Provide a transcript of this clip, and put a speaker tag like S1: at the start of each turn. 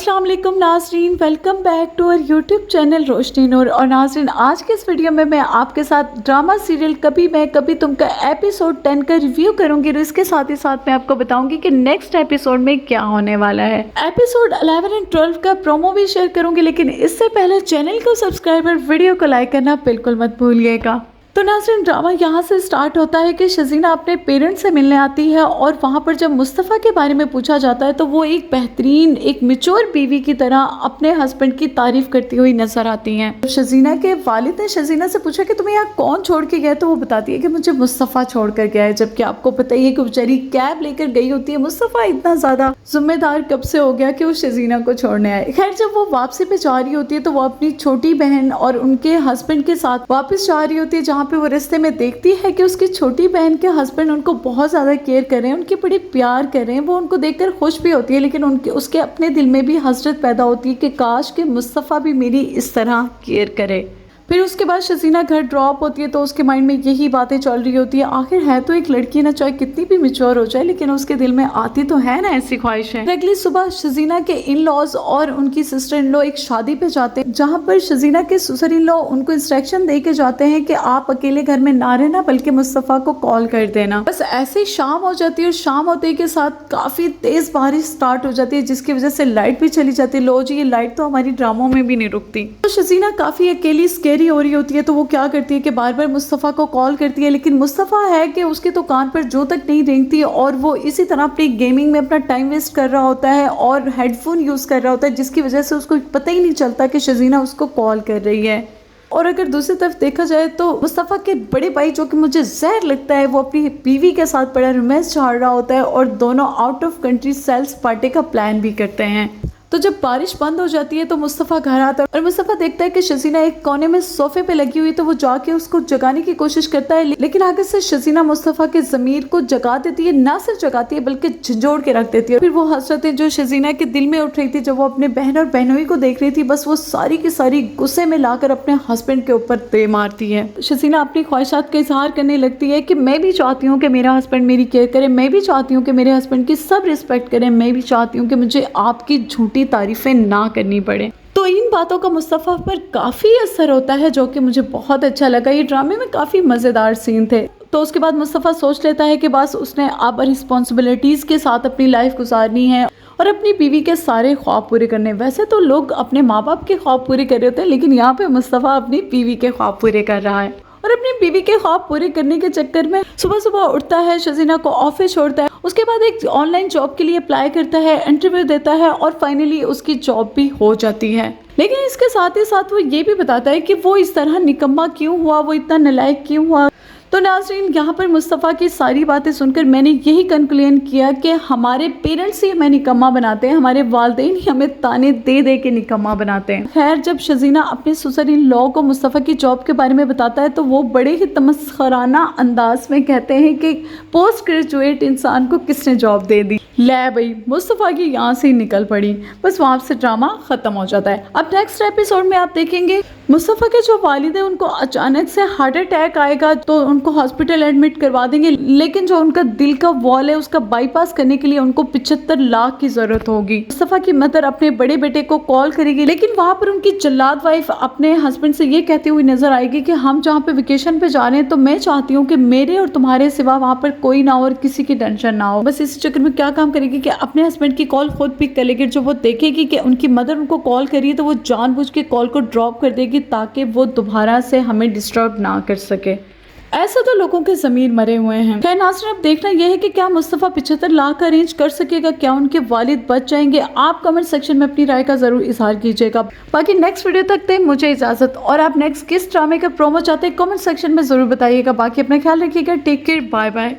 S1: अस्सलाम वालेकुम नाज़रीन, welcome back to our YouTube channel Roshni Noor. और नाज़रीन, आज के इस वीडियो में मैं आपके साथ ड्रामा सीरियल कभी मैं कभी तुम का एपिसोड 10 का रिव्यू करूंगी। और इसके साथ ही साथ मैं आपको बताऊंगी कि नेक्स्ट एपिसोड में क्या होने वाला है। एपिसोड 11 एंड 12 का प्रोमो भी शेयर करूंगी, लेकिन इससे पहले चैनल को सब्सक्राइब और वीडियो को लाइक करना बिल्कुल मत भूलिएगा। तो नाज़रीन, ड्रामा यहाँ से स्टार्ट होता है कि शजीना अपने पेरेंट्स से मिलने आती है और वहाँ पर जब मुस्तफ़ा के बारे में पूछा जाता है तो वो एक बेहतरीन एक मैच्योर बीवी की तरह अपने हस्बैंड की तारीफ करती हुई नजर आती हैं। शजीना के वालिद ने शजीना से पूछा कि तुम्हें यहाँ कौन छोड़ के गया, तो वो बताती है कि मुझे मुस्तफ़ा छोड़ कर गया है। जबकि आपको पता ही है कि बेचारी कैब लेकर गई होती है। मुस्तफ़ा इतना ज़्यादा जिम्मेदार कब से हो गया कि वो शजीना को छोड़ने आए। खैर, जब वो वापसी पे जा रही होती है तो वो अपनी छोटी बहन और उनके हस्बैंड के साथ वापस जा रही होती है, जहाँ पे वो रास्ते में देखती है कि उसकी छोटी बहन के हस्बैंड उनको बहुत ज़्यादा केयर कर रहे हैं, उनकी बड़ी प्यार कर रहे हैं। वो उनको देखकर खुश भी होती है, लेकिन उसके अपने दिल में भी हसरत पैदा होती है कि काश कि मुस्तफ़ा भी मेरी इस तरह केयर करे। फिर उसके बाद शजीना घर ड्रॉप होती है तो उसके माइंड में यही बातें चल रही होती है। आखिर है तो एक लड़की ना, चाहे कितनी भी मैच्योर हो जाए, लेकिन उसके दिल में आती तो है ना ऐसी ख्वाहिशें। अगली सुबह शजीना के इन लॉज और उनकी सिस्टर इन लॉ एक शादी पे जाते हैं, जहाँ पर शजीना के ससुर इन लॉ उनको इंस्ट्रक्शन दे के जाते हैं कि आप अकेले घर में ना रहना, बल्कि मुस्तफ़ा को कॉल कर देना। बस ऐसे ही शाम हो जाती है और शाम होते के साथ काफी तेज बारिश स्टार्ट हो जाती है, जिसकी वजह से लाइट भी चली जाती है। लो जी, ये लाइट तो हमारी ड्रामों में भी नहीं रुकती। तो शजीना काफी अकेली हो रही होती है, तो वो क्या करती है कि बार बार मुस्तफ़ा को कॉल करती है, लेकिन मुस्तफ़ा है कि उसके तो कान पर जो तक नहीं रेंगती और वो इसी तरह अपनी गेमिंग में अपना टाइम वेस्ट कर रहा होता है और हेडफोन यूज़ कर रहा होता है, जिसकी वजह से उसको पता ही नहीं चलता कि शजीना उसको कॉल कर रही है। और अगर दूसरी तरफ देखा जाए तो मुस्तफ़ा के बड़े भाई, जो कि मुझे जहर लगता है, वो अपनी बीवी के साथ बड़ा रोमांस झाड़ रहा होता है और दोनों out of country sales party का प्लान भी करते हैं। तो जब बारिश बंद हो जाती है तो मुस्तफ़ा घर आता है और मुस्तफ़ा देखता है कि शजीना एक कोने में सोफे पे लगी हुई, तो वो जाके उसको जगाने की कोशिश करता है, लेकिन आगे से शजीना मुस्तफ़ा के ज़मीर को जगा देती है। ना सिर्फ जगाती है बल्कि झंझोड़ के रख देती है। फिर वो हसरतें जो शजीना के दिल में उठ रही थी जब वो अपने बहन और बहनोई को देख रही थी, बस वो सारी की सारी गुस्से में लाकर अपने हस्बैंड के ऊपर दे मारती है। शजीना अपनी ख्वाहिशात का इजहार करने लगती है कि मैं भी चाहती हूँ कि मेरा हस्बैंड मेरी केयर करे, मैं भी चाहती हूँ कि मेरे हस्बैंड की सब रिस्पेक्ट करें, मैं भी चाहती हूँ कि मुझे आपकी झूठी तारीफें ना करनी पड़े। तो इन बातों का मुस्तफ़ा पर काफ़ी असर होता है, जो कि मुझे बहुत अच्छा लगा। ये ड्रामे में काफ़ी मज़ेदार सीन थे। तो उसके बाद मुस्तफ़ा सोच लेता है कि बस उसने अब रिस्पॉन्सिबिलिटीज़ के साथ अपनी लाइफ गुजारनी है और अपनी बीवी के सारे ख्वाब पूरे करने। वैसे तो लोग अपने माँ बाप के ख्वाब पूरे कर रहे होते हैं, लेकिन यहाँ पे मुस्तफ़ा अपनी बीवी के ख्वाब पूरे कर रहा है। और अपनी बीवी के ख्वाब पूरे करने के चक्कर में सुबह सुबह उठता है, शजीना को ऑफिस छोड़ता है, उसके बाद एक ऑनलाइन जॉब के लिए अप्लाई करता है, इंटरव्यू देता है और फाइनली उसकी जॉब भी हो जाती है। लेकिन इसके साथ ही साथ वो ये भी बताता है कि वो इस तरह निकम्मा क्यों हुआ, वो इतना नालायक क्यों हुआ। तो नाज़रीन, यहाँ पर मुस्तफ़ा की सारी बातें सुनकर मैंने यही कंक्लूजन किया कि हमारे पेरेंट्स ही हमें निकम्मा बनाते हैं, हमारे वालिदैन ही हमें ताने दे दे के निकम्मा बनाते हैं। खैर, जब शजीना अपने ससुर इन लॉ को मुस्तफ़ा की जॉब के बारे में बताता है तो वो बड़े ही तमस्खराना अंदाज में कहते हैं कि पोस्ट ग्रेजुएट इंसान को किसने जॉब दे दी। ले भाई, मुस्तफ़ा की यहाँ से ही निकल पड़ी। बस वहाँ से ड्रामा ख़त्म हो जाता है। अब नेक्स्ट एपिसोड में आप देखेंगे मुस्तफ़ा के जो वालिद है उनको अचानक से हार्ट अटैक आएगा, तो उनको हॉस्पिटल एडमिट करवा देंगे, लेकिन जो उनका दिल का वॉल है उसका बाईपास करने के लिए उनको 75 लाख की ज़रूरत होगी। मुस्तफ़ा की मदर अपने बड़े बेटे को कॉल करेगी, लेकिन वहाँ पर उनकी जल्लाद वाइफ अपने हस्बैंड से ये कहती हुई नजर आएगी कि हम जहाँ पे वेकेशन पे जा रहे हैं तो मैं चाहती हूँ कि मेरे और तुम्हारे सिवा वहाँ पर कोई ना हो और किसी की टेंशन ना हो। बस इसी चक्कर में क्या काम करेगी कि अपने हस्बैंड की कॉल खुद पिक कर लेगी। जो वो देखेगी कि उनकी मदर उनको कॉल करी तो वो जानबूझ के कॉल को ड्रॉप कर देगी ताकि वो दोबारा से हमें डिस्टर्ब ना कर सके। ऐसा तो लोगों के ज़मीर मरे हुए हैं। खैर नाज़रीन, अब देखना यह है कि क्या मुस्तफ़ा 75 लाख का अरेंज कर सकेगा, क्या उनके वालिद बच जाएंगे। आप कमेंट सेक्शन में अपनी राय का ज़रूर इजहार कीजिएगा। बाकी नेक्स्ट वीडियो तक दे मुझे इजाज़त। और आप नेक्स्ट किस ड्रामे का प्रोमो चाहते हैं कमेंट सेक्शन में ज़रूर बताइएगा। बाकी अपना ख्याल रखिएगा। Take care, bye bye.